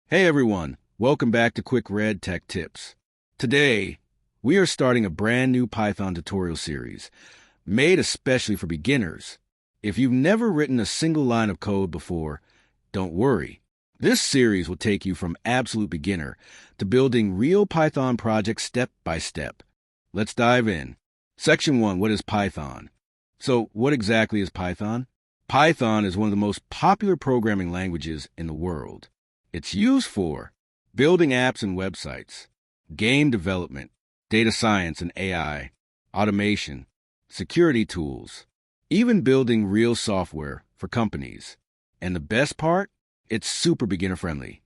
Hey everyone, welcome back to Quick Red Tech Tips. Today, we are starting a brand new Python tutorial series, made especially for beginners. If you've never written a single line of code before, don't worry. This series will take you from absolute beginner to building real Python projects step by step. Let's dive in. Section 1, what is Python? So, what exactly is Python? Python is one of the most popular programming languages in the world. It's used for building apps and websites, game development, data science and AI, automation, security tools, even building real software for companies. And the best part? It's super beginner-friendly.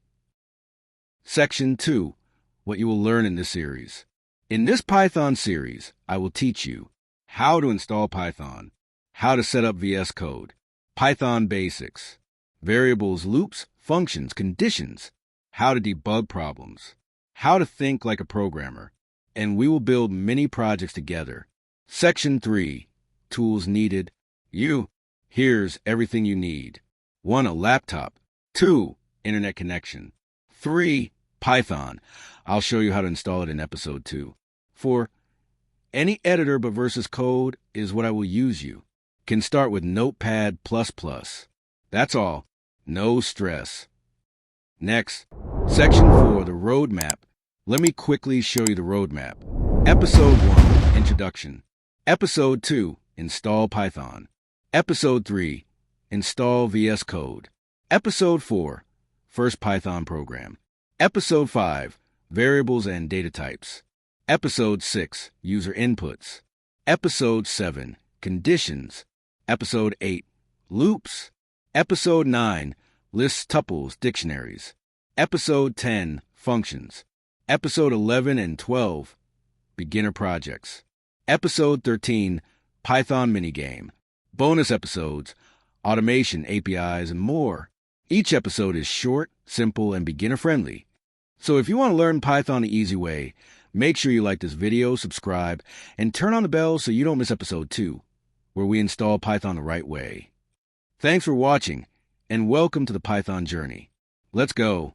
Section 2, what you will learn in this series. In this Python series, I will teach you how to install Python, how to set up VS Code, Python basics, variables, loops, functions, conditions, how to debug problems, how to think like a programmer, and we will build many projects together. Section 3, tools needed. Here's everything you need. 1. A laptop. 2. Internet connection. 3. Python. I'll show you how to install it in episode 2. 4. Any editor but versus code is what I will use you. Can start with Notepad++. That's all. No stress. Next, Section 4, the roadmap. Let me quickly show you the roadmap. Episode 1, Introduction. Episode 2, Install Python. Episode 3, Install VS Code. Episode 4, First Python Program. Episode 5, Variables and Data Types. Episode 6, User Inputs. Episode 7, Conditions. Episode 8, Loops. Episode 9, Lists, Tuples, Dictionaries. Episode 10, Functions. Episode 11 and 12, Beginner Projects. Episode 13, Python Minigame. Bonus episodes, Automation, APIs, and more. Each episode is short, simple, and beginner-friendly. So if you want to learn Python the easy way, make sure you like this video, subscribe, and turn on the bell so you don't miss episode 2, where we install Python the right way. Thanks for watching, and welcome to the Python journey. Let's go.